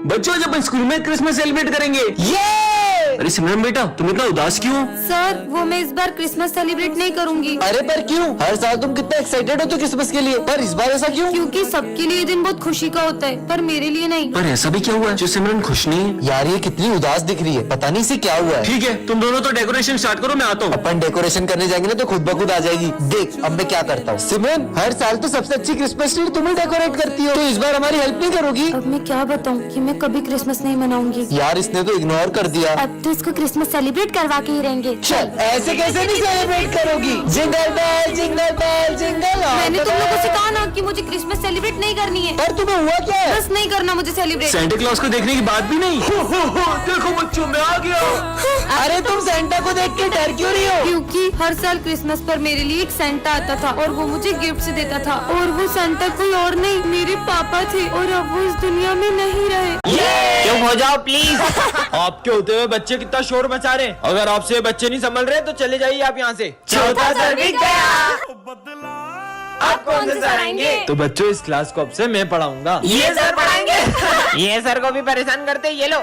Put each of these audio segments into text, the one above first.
बच्चों जब अपन स्कूल में क्रिसमस सेलिब्रेट करेंगे। ये अरे सिमरन बेटा तुम इतना उदास क्यों? सर वो मैं इस बार क्रिसमस सेलिब्रेट नहीं करूंगी। अरे पर क्यों? हर साल तुम कितना एक्साइटेड हो तो क्रिसमस के लिए, पर इस बार ऐसा क्यों? क्योंकि सबके लिए ये दिन बहुत खुशी का होता है, पर मेरे लिए नहीं। पर ऐसा भी क्या हुआ है जो सिमरन खुश नहीं है? यार ये कितनी उदास दिख रही है, पता नहीं इसे क्या हुआ है। ठीक है तुम दोनों तो डेकोरेशन स्टार्ट करो, मैं आता हूँ। अपन डेकोरेशन करने जाएंगे ना तो खुद ब खुद आ जाएगी। देख अब मैं क्या करता हूँ। सिमरन हर साल तो सबसे अच्छी क्रिसमस ट्री तुम ही डेकोरेट करती हो, तो इस बार हमारी हेल्प नहीं करोगी? अब मैं क्या बताऊँ कि मैं कभी क्रिसमस नहीं मनाऊंगी। यार इसने तो इग्नोर कर दिया। अब तो इसको क्रिसमस सेलिब्रेट करवा के ही रहेंगे। चल ऐसे कैसे नहीं सेलिब्रेट करोगी? Jingle bell jingle bell jingle. मैंने तुम लोगों से कहा ना कि मुझे क्रिसमस सेलिब्रेट नहीं करनी है। पर तुम्हें हुआ क्या है? बस नहीं करना मुझे सेलिब्रेट। सेंटा क्लॉज को देखने की बात भी नहीं। देखो बच्चों मैं आ गया। अरे तुम सेंटा को देख के डर क्यों रही हो? क्योंकि हर साल क्रिसमस पर मेरे लिए एक सेंटा आता था और वो मुझे गिफ्ट देता था, और वो सेंटा कोई और नहीं मेरे पापा थे, और अब वो इस दुनिया में नहीं रहे। चुप हो जाओ प्लीज। आपके होते हुए बच्चे कितना शोर मचा रहे हैं। अगर आपसे बच्चे नहीं संभल रहे तो चले जाइए आप यहाँ से। चौथा सर भी गया। आप कौन से सर आएंगे? तो बच्चों इस क्लास को अब से मैं पढ़ाऊंगा। ये सर पढ़ाएंगे। ये सर को भी परेशान करते, ये लो।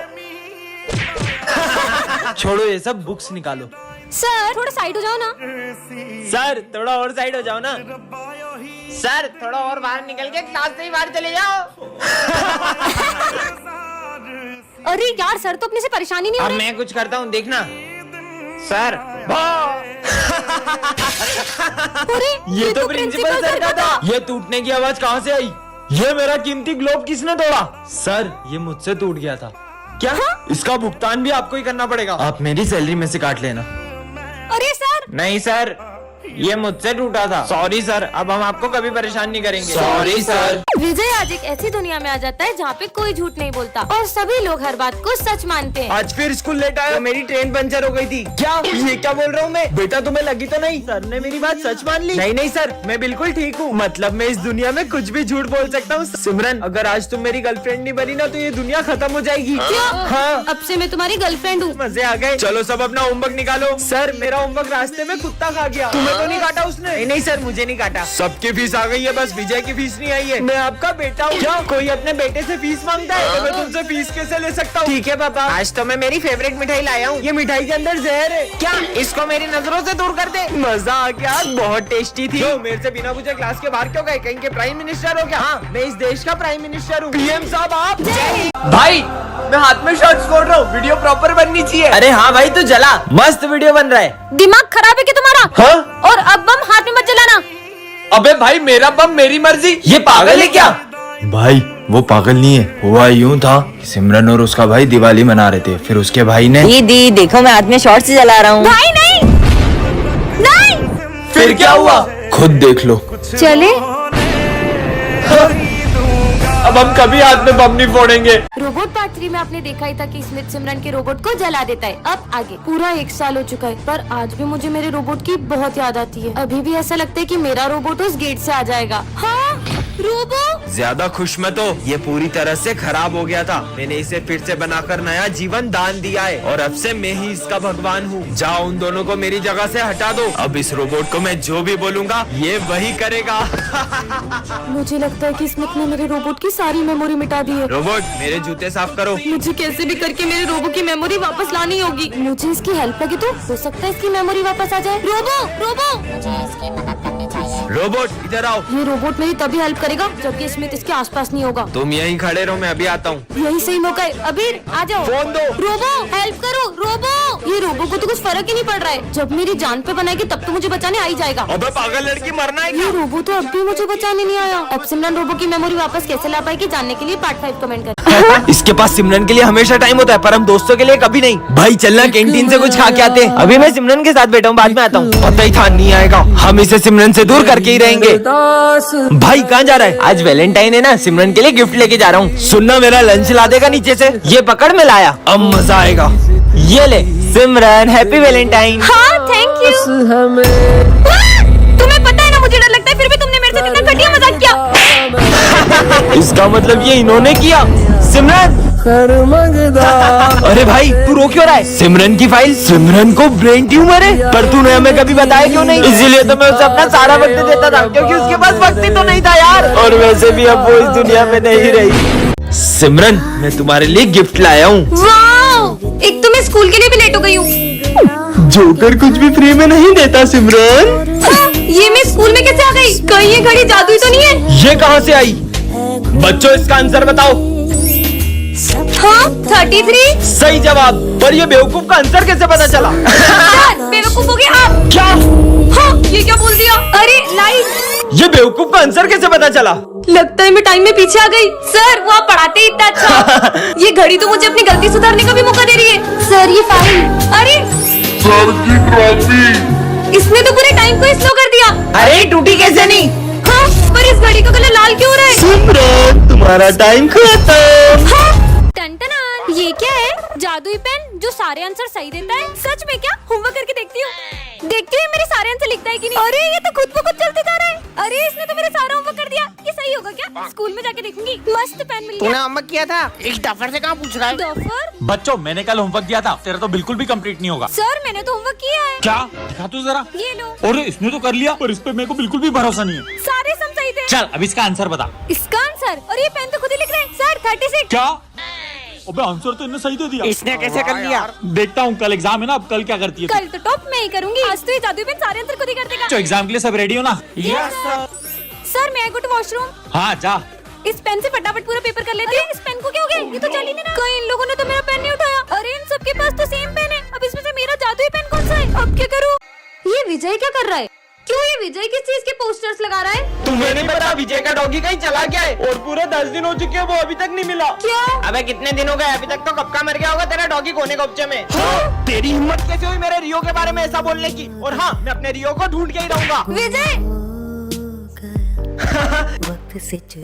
छोड़ो ये सब, बुक्स निकालो। सर थोड़ा साइड हो जाओ ना। सर थोड़ा और साइड हो जाओ ना। सर थोड़ा और बाहर निकल के क्लास से ही बाहर चले जाओ। अरे यार सर तो अपने से परेशानी नहीं हो अब रही। मैं कुछ करता हूँ देखना। सर अरे ये तो प्रिंसिपल सर का था। ये टूटने की आवाज कहाँ से आई? ये मेरा कीमती ग्लोब किसने तोड़ा? सर ये मुझसे टूट गया था। क्या? इसका भुगतान भी आपको ही करना पड़ेगा। आप मेरी सैलरी में से काट लेना। अरे सर नहीं सर, ये मुझसे टूटा था। सॉरी सर, अब हम आपको कभी परेशान नहीं करेंगे। Sorry sir. विजय आज एक ऐसी दुनिया में आ जाता है जहाँ पे कोई झूठ नहीं बोलता और सभी लोग हर बात को सच मानते हैं। आज फिर स्कूल लेट आया, मेरी ट्रेन पंचर हो गई थी। क्या? ये क्या बोल रहा हूँ मैं? बेटा तुम्हें लगी तो नहीं? सर ने मेरी बात सच मान ली। नहीं नहीं सर, मैं बिल्कुल ठीक हूँ। मतलब मैं इस दुनिया में कुछ भी झूठ बोल सकता हूँ। सिमरन अगर आज तुम मेरी गर्लफ्रेंड नहीं बनी ना तो ये दुनिया खत्म हो जाएगी। हाँ अब से मैं तुम्हारी गर्लफ्रेंड हूँ। मजे आ गए। चलो सब अपना होमवर्क निकालो। सर मेरा होमवर्क रास्ते में कुत्ता खा गया। तुम्हें तो नहीं काटा उसने? नहीं सर, मुझे नहीं काटा। सबकी फीस आ गई है, बस विजय की फीस नहीं आई है। मैं आपका बेटा हूँ। क्या कोई अपने बेटे से फीस मांगता है? तो मैं तुमसे फीस कैसे ले सकता हूँ? ठीक है पापा, आज तो मैं मेरी फेवरेट मिठाई लाया हूँ। ये मिठाई के अंदर जहर है। क्या? इसको मेरी नजरों से दूर कर दे। मजा आ गया, बहुत टेस्टी थी। जो मेरे से बिना पूछे क्लास के बाहर क्यों गए? कहीं के प्राइम मिनिस्टर हो क्या? हाँ, मैं इस देश का प्राइम मिनिस्टर हूँ। पीएम साहब आप। भाई मैं हाथ में शॉट्स फोड़ रहा हूँ, वीडियो प्रॉपर बननी चाहिए। अरे हाँ भाई तू जला, मस्त वीडियो बन रहा है। दिमाग खराब है क्या तुम्हारा? हाँ? और अब बम हाथ में मत जलाना। अबे भाई मेरा बम मेरी मर्जी। ये पागल है क्या? भाई वो पागल नहीं है, हुआ यूं था कि सिमरन और उसका भाई दिवाली मना रहे थे, फिर उसके भाई ने दीदी देखो मैं हाथ में शॉर्ट से जला रहा हूँ। भाई नहीं नहीं। फिर क्या हुआ खुद देख लो। चले अब हम कभी हाथ में बम नहीं फोड़ेंगे। रोबोट पार्ट 3 में आपने देखा ही था कि स्मिथ सिमरन के रोबोट को जला देता है। अब आगे पूरा 1 साल हो चुका है, पर आज भी मुझे मेरे रोबोट की बहुत याद आती है। अभी भी ऐसा लगता है कि मेरा रोबोट उस गेट से आ जाएगा। हाँ रोबो। ज्यादा खुश मत हो, ये पूरी तरह से खराब हो गया था। मैंने इसे फिर से बनाकर नया जीवन दान दिया है और अब से मैं ही इसका भगवान हूँ। जाओ उन दोनों को मेरी जगह से हटा दो। अब इस रोबोट को मैं जो भी बोलूँगा ये वही करेगा। मुझे लगता है कि स्मिथ ने मेरे रोबोट की सारी मेमोरी मिटा दी है। रोबोट मेरे जूते साफ करो। मुझे कैसे भी करके मेरे रोबो की मेमोरी वापस लानी होगी। मुझे इसकी हेल्प लगी तो हो सकता है इसकी मेमोरी वापस आ जाए। रोबो रोबो मुझे इसकी मदद करनी चाहिए। रोबोट इधर आओ। ये रोबोट मेरी तभी हेल्प करेगा जबकि स्मिथ इसके आसपास नहीं होगा। तुम यहीं खड़े रहो, मैं अभी आता हूँ। यही सही मौका है। अबीर आ जाओ। फोन दो। रोबो हेल्प करो। रोबो ये रोबो को तो कुछ फर्क ही नहीं पड़ रहा है। जब मेरी जान पे बनाएगी तब तो मुझे बचाने आ ही जाएगा। अबे पागल लड़की, मरना है ये क्या? रोबो तो अब भी मुझे बचाने नहीं आया। अब सिमरन रोबो की मेमोरी वापस कैसे ला पाएगी जानने के लिए पार्ट 5 कमेंट कर। इसके पास सिमरन के लिए हमेशा टाइम होता है पर हम दोस्तों के लिए कभी नहीं। भाई चलना कैंटीन से कुछ खा के आते हैं। अभी मैं सिमरन के साथ बैठा हूँ, बाद में आता हूँ। पता ही था नहीं आएगा, हम इसे सिमरन से दूर करके ही रहेंगे। भाई कहाँ जा रहा है? आज वैलेंटाइन है ना, सिमरन के लिए गिफ्ट लेके जा रहा हूँ। सुनना मेरा लंच ला देगा नीचे से। ये पकड़ में लाया, अब मजा आएगा। ये ले सिमरन, हैप्पी वैलेंटाइन। हाँ थैंक यू। तुम्हें पता है ना मुझे डर लगता है, फिर भी तुमने मेरे साथ इतना घटिया मजाक किया। इसका मतलब ये इन्होंने किया। सिमरन अरे भाई तू रो क्यों रहा है? सिमरन की फाइल। सिमरन को ब्रेन ट्यूमर है, पर तूने हमें कभी बताया क्यों नहीं? इसीलिए तो मैं उसे अपना सारा वक्त देता था, क्योंकि उसके पास वक्त ही तो नहीं था यार। और वैसे भी अब वो इस दुनिया में नहीं रही। सिमरन मैं तुम्हारे लिए गिफ्ट लाया हूँ। वाओ! एक तो मैं स्कूल के लिए भी लेट हो गई हूँ। जोकर कुछ भी फ्री में नहीं देता सिमरन। हाँ, ये मैं स्कूल में कैसे आ गई? कहीं ये घड़ी जादुई तो नहीं है? ये कहाँ से आई? बच्चों इसका आंसर बताओ। हाँ, 33। सही जवाब। पर ये बेवकूफ का आंसर कैसे पता चला? सर, बेवकूफ हो गए आप। क्या? हाँ, ये क्या बोल दिया? अरे लाइट। ये बेवकूफ का आंसर कैसे पता चला? लगता है मैं टाइम में पीछे आ गई। सर, वो आप पढ़ाते ही इतना अच्छा। ये घड़ी तो मुझे अपनी गलती सुधारने का भी मौका दे रही है। सर, ये फाइल। अरे सर की ट्रॉफी। इसने तो पूरे टाइम को स्लो कर दिया। अरे टूटी कैसे नहीं? हाँ, पर इस घड़ी का कलर लाल क्यों हो रहा है? सिमरन तुम्हारा टाइम खत्म। हाँ। टन-टन-टन। ये क्या है? जादुई पेन जो सारे आंसर सही देता है? सच में क्या? होमवर्क करके देखती हूँ। देखती हूँ मेरे सारे आंसर लिखता है कि नहीं। अरे ये तो खुद ब खुद चलते जा रहा है। अरे इसने तो मेरा सारा होमवर्क कर दिया। ये सही होगा क्या? स्कूल में जाके देखूंगी। मस्त पेन मिल गया। होमवर्क किया था? इस डफर से कहाँ पूछ रहा है? डॉफर? बच्चों मैंने कल होमवर्क किया था, तेरा तो बिल्कुल भी कंप्लीट नहीं होगा। सर, मैंने तो होमवर्क किया है। क्या दिखा तू जरा। ये लो। अरे इसने तो कर लिया, पर इस पे मेरे को बिल्कुल भी भरोसा नहीं है। सारे सम सही थे। चल अब इसका आंसर बता। इसका आंसर? और ये पेन तो खुद ही लिख रहे हैं। सर, 36। क्या? अबे आंसर तो इन्हें सही दे दिया। इसने कैसे कर लिया? देखता हूँ कल एग्जाम है ना, अब कल क्या करती है। कल तो टॉप मैं ही करूंगी। आज तो ये जादुई पेन सारे आंसर खुद ही कर देगा। तो एग्जाम के लिए सब रेडी हो ना? सर, मैं गो टू वॉशरूम। हाँ जा। इस पेन से फटाफट पूरा पेपर कर लेती हूँ। इस पेन को क्या हो गया? ये तो चल ही नहीं रहा। कई इन लोगों ने तो मेरा पेन नहीं उठाया। अरे इन सबके पास तो सेम पेन है। अब इसमें से मेरा जादुई पेन कौन सा है? अब क्या करूँ? ये विजय क्या कर रहा है? क्यों ये विजय किस चीज के पोस्टर्स लगा रहा है? तुम्हें नहीं पता विजय का डॉगी कहीं चला गया है और पूरे 10 दिन हो चुके हैं, वो अभी तक नहीं मिला। क्या? अबे कितने दिन हो गए? अभी तक तो कब का मर गया होगा तेरा डॉगी कोने कब्जे में। तेरी हिम्मत कैसे हुई मेरे रियो के बारे में ऐसा बोलने की? और हाँ, मैं अपने रियो को ढूंढ के ही रहूंगा। विजय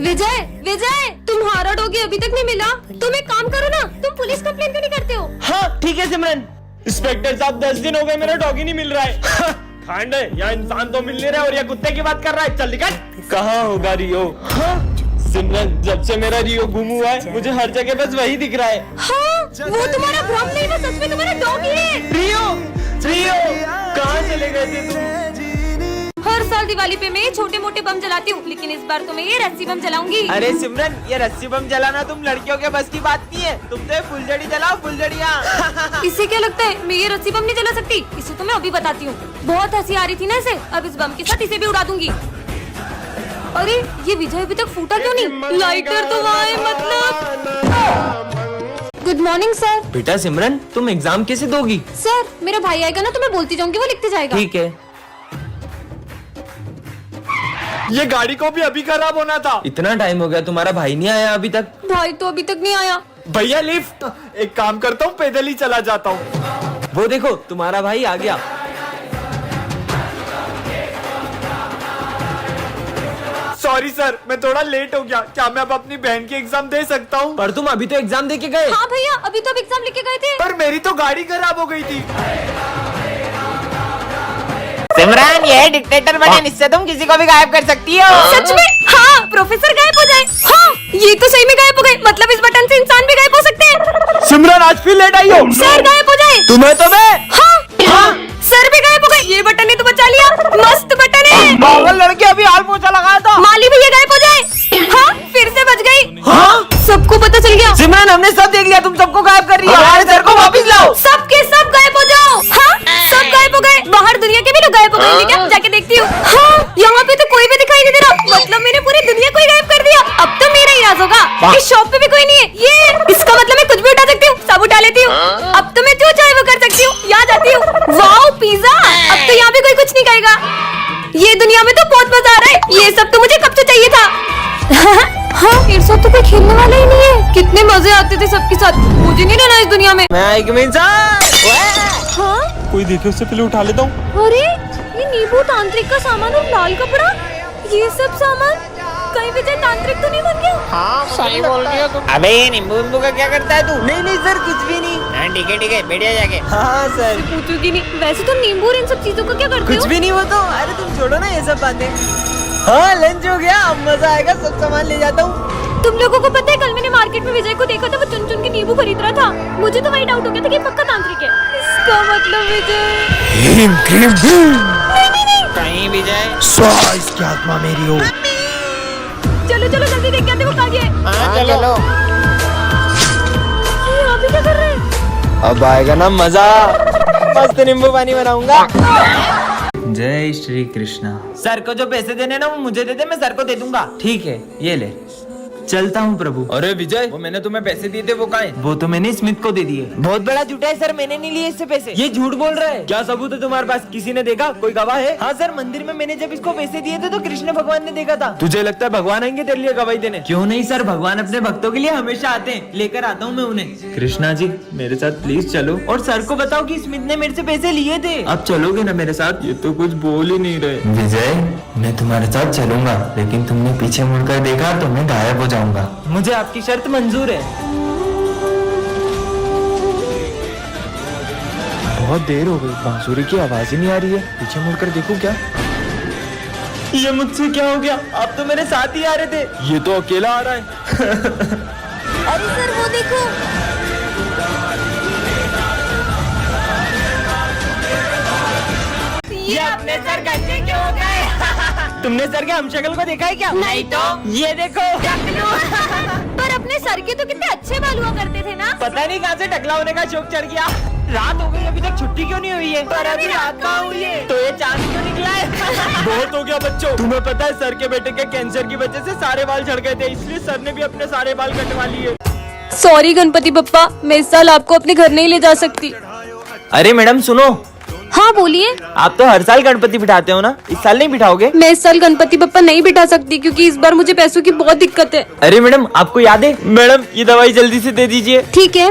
विजय विजय, तुम्हारा डॉगी अभी तक नहीं मिला। तुम एक काम करो ना, तुम पुलिस कंप्लेन क्यों नहीं करते हो? हाँ ठीक है सिमरन। इंस्पेक्टर साहब 10 दिन हो गए मेरा डॉगी नहीं मिल रहा है। खांड है या इंसान तो मिल नहीं रहा है और या कुत्ते की बात कर रहा है। चल निकल। कहाँ होगा रियो? हाँ? सिमरन जब से मेरा रियो गुम हुआ है मुझे हर जगह बस वही दिख रहा है। हाँ, वो तुम्हारा भ्रम नहीं, वो सच में तुम्हारा डॉगी है। रियो रियो कहाँ चले गए थे तुम? हर साल दिवाली पे मैं छोटे मोटे बम जलाती हूँ, लेकिन इस बार तो मैं ये रस्सी बम जलाऊंगी। अरे सिमरन, ये रस्सी बम जलाना तुम लड़कियों के बस की बात नहीं है। तुम तो फुलझड़ी जलाओ, फुलझड़ियाँ। इसे क्या लगता है मैं ये रस्सी बम नहीं जला सकती? इसे तो मैं अभी बताती हूँ। बहुत हंसी आ रही थी ना इसे, अब इस बम के साथ इसे भी उड़ा दूंगी। अरे ये विजय अभी तक फूटा क्यों नहीं? लाइटर तो वहाँ है मतलब। Good morning sir. बेटा सिमरन तुम एग्जाम कैसे दोगी? सर, मेरा भाई आएगा ना तो मैं बोलती जाऊंगी, वो लिखते जाएगा। ठीक है। ये गाड़ी को भी अभी खराब होना था। इतना टाइम हो गया, तुम्हारा भाई नहीं आया अभी तक? भाई तो अभी तक नहीं आया। भैया लिफ्ट। एक काम करता हूँ, पैदल ही चला जाता हूँ। वो देखो तुम्हारा भाई आ गया। सॉरी सर, मैं थोड़ा लेट हो गया। क्या मैं अब अपनी बहन की एग्जाम दे सकता हूँ? पर तुम अभी तो एग्जाम दे के गए। हाँ भैया, अभी तो अब एग्जाम लिख के गए थे। पर मेरी तो गाड़ी खराब हो गई थी। सिमरन, ये डिक्टेटर बटन, इससे तुम किसी को भी गायब कर सकती हो। सच में? हाँ, प्रोफेसर गायब हो जाए। हाँ, ये तो सही में गायब हो गए। मतलब इस बटन से इंसान भी गायब हो सकते हैं। सिमरन आज फिर लेट आई हो। सर गायब हो जाए। तुम्हें तो मैं। हाँ, सर भी गायब हो गए। ये बटन ने तो बचा लिया। मस्त बटन है। पागल लड़के, अभी हाल पोछा लगाया था। माली भैया गायब हो जाए। हाँ, फिर से बच गई। हाँ? सबको पता चल गया। सिमरन, हमने सब देख लिया, तुम सबको गायब कर रही है। हमारे सर को वापिस लाओ। सबके सब गायब हो जाओ। हाँ, सब गायब हो गए। बाहर दुनिया के भी लोग गायब हो गए। क्या? जाके देखती हूँ। हाँ, यहाँ पे तो कोई भी दिखाई नहीं दे रहा। मतलब मैंने पूरी दुनिया को ही गायब कर दिया। अब तो मेरा ही राज होगा। इस शॉप पे भी कोई नहीं है। ये इसका मतलब मैं कुछ भी उठा सकती हूँ, सब उठा लेती हूँ। अब तो मैं जो चाहे वो कर सकती हूँ। यहाँ जाती हूँ। Wow pizza. अब तो यहाँ पे कोई कुछ नहीं कहेगा। ये दुनिया में तो बहुत मजा आ रहा है। ये सब तो मुझे कब से चाहिए था। हाँ, मेरे साथ तो कोई खेलने वाला ही नहीं है। कितने मजे आते थे सबके साथ। मुझे नहीं रहना इस दुनिया में। हाँ? कोई देखे उससे पहले उठा लेता हूँ। अरे ये नींबू तांत्रिक का सामान और लाल कपड़ा, ये सब सामान। कहीं विजय तांत्रिक तो नहीं बन गया? हाँ, सही बोल रही हो तुम। अबे ये नींबू का क्या करता है तू? नहीं सर, कुछ भी नहीं। हाँ ठीक है, बैठ जाके। हाँ सर। पूछूंगी नहीं। वैसे तो नींबू और इन सब चीजों का क्या करते हो? कुछ भी नहीं, वो तो। अरे तुम छोड़ो ना ये सब बातें। हाँ, लंच हो गया, अब मजा आएगा। सब सामान ले जाता हूँ। तुम लोगों को पता है कल मैंने मार्केट में विजय को देखा था, वो चुन चुन के नींबू खरीद रहा था। मुझे तो वही डाउट हो गया था कि पक्का तांत्रिक है। इसका मतलब विजय। नहीं। कहीं विजय। इसकी आत्मा मेरी हो। चलो जल्दी देख के आते, वो कहाँ गया है? हाँ चलो। अब आएगा ना मजा। मस्त नींबू पानी बनाऊंगा। जय श्री कृष्णा। सर को जो पैसे देने ना वो मुझे दे दे, मैं सर को दे दूंगा। ठीक है, ये ले। चलता हूँ प्रभु। अरे विजय, वो मैंने तुम्हें पैसे दिए थे वो कहाँ है? वो तो मैंने स्मिथ को दे दिए। बहुत बड़ा झूठा है सर, मैंने नहीं लिए इससे पैसे। ये झूठ बोल रहा है। क्या सबूत है तुम्हारे पास? किसी ने देखा? कोई गवाह है? हाँ सर, मंदिर में मैंने जब इसको पैसे दिए थे तो कृष्ण भगवान ने देखा था। तुझे लगता है भगवान आएंगे तेरे लिए गवाही देने? क्यों नहीं सर, भगवान अपने भक्तों के लिए हमेशा आते हैं, लेकर आता हूँ मैं उन्हें। कृष्णा जी मेरे साथ प्लीज चलो और सर को बताओ कि स्मिथ ने मेरे से पैसे लिए थे। अब चलोगे ना मेरे साथ? ये तो कुछ बोल ही नहीं रहे। विजय, मैं तुम्हारे साथ चलूंगा, लेकिन तुमने पीछे मुड़कर देखा तो मैं गायब हो जाऊंगा। मुझे आपकी शर्त मंजूर है। बहुत देर हो गई, बांसुरी की आवाज ही नहीं आ रही है। पीछे मुड़कर देखूं क्या? ये मुझसे क्या हो गया? आप तो मेरे साथ ही आ रहे थे। ये तो अकेला आ रहा है। अरे सर वो देखो। ये अपने सर गंजे क्यों हो गए? तुमने सर के हमशक्ल को देखा है क्या? नहीं तो। ये देखो। पर अपने सर के तो कितने अच्छे बाल हुआ करते थे ना। पता नहीं कहाँ से टकला होने का शौक चढ़ गया। रात हो गई, अभी तक छुट्टी क्यों नहीं हुई है? पर अभी रात कहाँ हुई है? तो ये चांद क्यों निकला है? बहुत हो गया बच्चों। तुम्हें पता है सर के बेटे के कैंसर की वजह से सारे बाल झड़ गए थे, इसलिए सर ने भी अपने सारे बाल कटवा लिए। सॉरी गणपति बप्पा, मैं इस साल आपको अपने घर नहीं ले जा सकती। अरे मैडम सुनो, हाँ बोलिए। आप तो हर साल गणपति बिठाते हो ना, इस साल नहीं बिठाओगे? मैं इस साल गणपति बप्पा नहीं बिठा सकती क्योंकि इस बार मुझे पैसों की बहुत दिक्कत है। अरे मैडम, आपको याद है? मैडम ये दवाई जल्दी से दे दीजिए। ठीक है,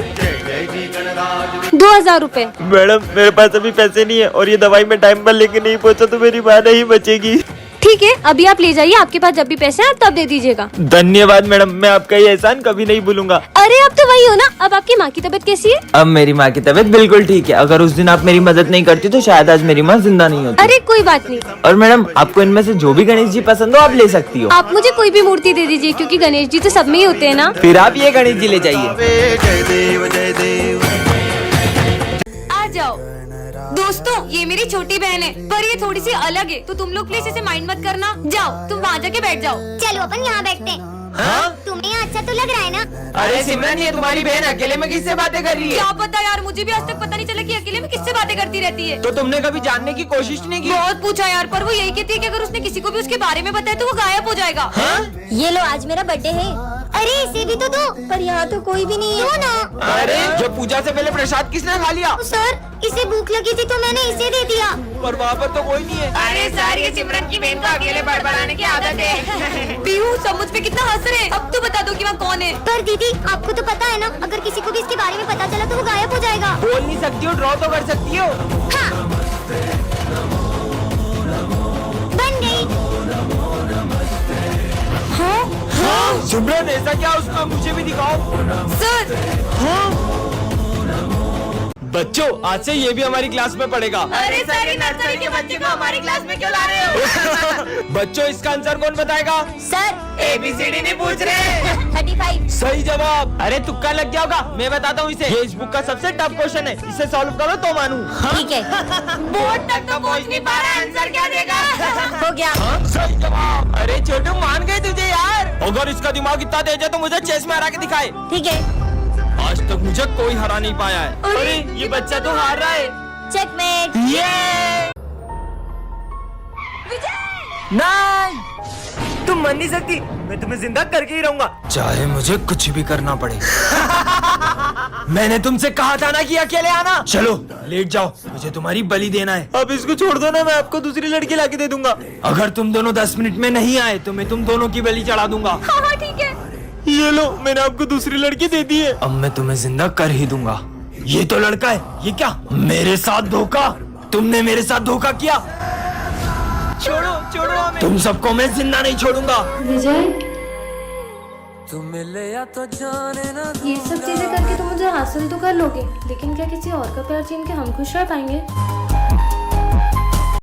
2000 रूपए। मैडम मेरे पास अभी पैसे नहीं है और ये दवाई मैं टाइम पर लेके नहीं पहुंचा तो मेरी माँ नहीं बचेगी। ठीक है, अभी आप ले जाइए, आपके पास जब भी पैसे हैं आप तब दे दीजिएगा। धन्यवाद मैडम, मैं आपका ये एहसान कभी नहीं भूलूंगा। अरे आप तो वही हो ना। अब आपकी माँ की तबीयत कैसी है? अब मेरी माँ की तबीयत बिल्कुल ठीक है। अगर उस दिन आप मेरी मदद नहीं करती तो शायद आज मेरी माँ जिंदा नहीं होती। अरे कोई बात नहीं। और मैडम, आपको इनमें से जो भी गणेश जी पसंद हो आप ले सकती हो। आप मुझे कोई भी मूर्ति दे दीजिए क्योंकि गणेश जी तो सब में ही होते हैं ना। फिर आप ये गणेश जी ले जाइए। आ जाओ दोस्तों, ये मेरी छोटी बहन है पर ये थोड़ी सी अलग है, तो तुम लोग प्लीज इसे माइंड मत करना। जाओ तुम वहाँ जाके बैठ जाओ। चलो अपन यहाँ बैठते हैं। हाँ? तुम्हें यहाँ अच्छा तो लग रहा है ना? अरे सिमरन, ये तुम्हारी बहन अकेले में किससे बातें कर रही है? क्या पता यार, मुझे भी आज तक पता नहीं चला कि अकेले में किससे बातें करती रहती है। तो तुमने कभी जानने की कोशिश नहीं की? बहुत पूछा यार, पर वो यही कहती है कि अगर उसने किसी को भी उसके बारे में बताया तो वो गायब हो जाएगा। ये लो, आज मेरा बर्थडे है। अरे इसे भी तो दो। पर यहाँ तो कोई भी नहीं है। दो ना। अरे जो पूजा से पहले प्रसाद किसने खा लिया? सर, इसे भूख लगी थी तो मैंने इसे दे दिया। पर वहाँ पर तो कोई नहीं है। अरे सर, ये सिमरन की बहन को अकेले बड़बड़ाने की आदत है। पीहू सब मुझ पे कितना हंस रहे हैं। अब तो बता दो कि वहाँ कौन है। पर दीदी, आपको तो पता है ना, अगर किसी को भी इसके बारे में पता चला तो वो गायब हो जाएगा। बोल नहीं सकती हो, ड्रॉ तो कर सकती हो। हाँ, बन गई। सिमरन ऐसा क्या उसको मुझे भी दिखाओ। सर बच्चों आज से ये भी हमारी क्लास में पढ़ेगा। अरे सर, नर्सरी के बच्चे को हमारी क्लास में क्यों ला रहे हो? बच्चों इसका आंसर कौन बताएगा? सर, ABCD नहीं पूछ रहे। 35। सही जवाब। अरे तुक्का लग गया होगा, मैं बताता हूँ इसे। ये इस बुक का सबसे टफ क्वेश्चन है, इसे सॉल्व करो तो मानूं। ठीक है। बोर्ड तक तो पहुँच नहीं पा रहा, आंसर क्या देगा? हो गया। सही जवाब। अरे छोटू, मान गए तुझे यार। अगर इसका दिमाग इतना तेज है तो मुझे चेस में हरा के दिखाए। ठीक है। आज तक मुझे कोई हरा नहीं पाया है। अरे ये बच्चा तो हार रहा है। चेकमेट। नहीं, तुम मान नहीं सकती, मैं तुम्हें जिंदा करके ही रहूंगा, चाहे मुझे कुछ भी करना पड़े। मैंने तुमसे कहा था ना कि अकेले आना। चलो लेट जाओ, मुझे तुम्हारी बलि देना है। अब इसको छोड़ दो ना, मैं आपको दूसरी लड़की लाके दे दूंगा। अगर तुम दोनों 10 मिनट में नहीं आए तो मैं तुम दोनों की बलि चढ़ा दूंगा। हाँ ठीक है। ये लो, मैंने आपको दूसरी लड़की दे दी है। अब मैं तुम्हें जिंदा कर ही दूंगा। ये तो लड़का है, ये क्या? मेरे साथ धोखा? तुमने मेरे साथ धोखा किया। छोड़ो छोड़ो हमें। तुम सबको मैं जिंदा नहीं छोड़ूंगा। विजय, ये सब चीजें करके तुम मुझे हासिल तो कर लोगे, लेकिन क्या किसी और का प्यार छीन के हम खुश रह पाएंगे?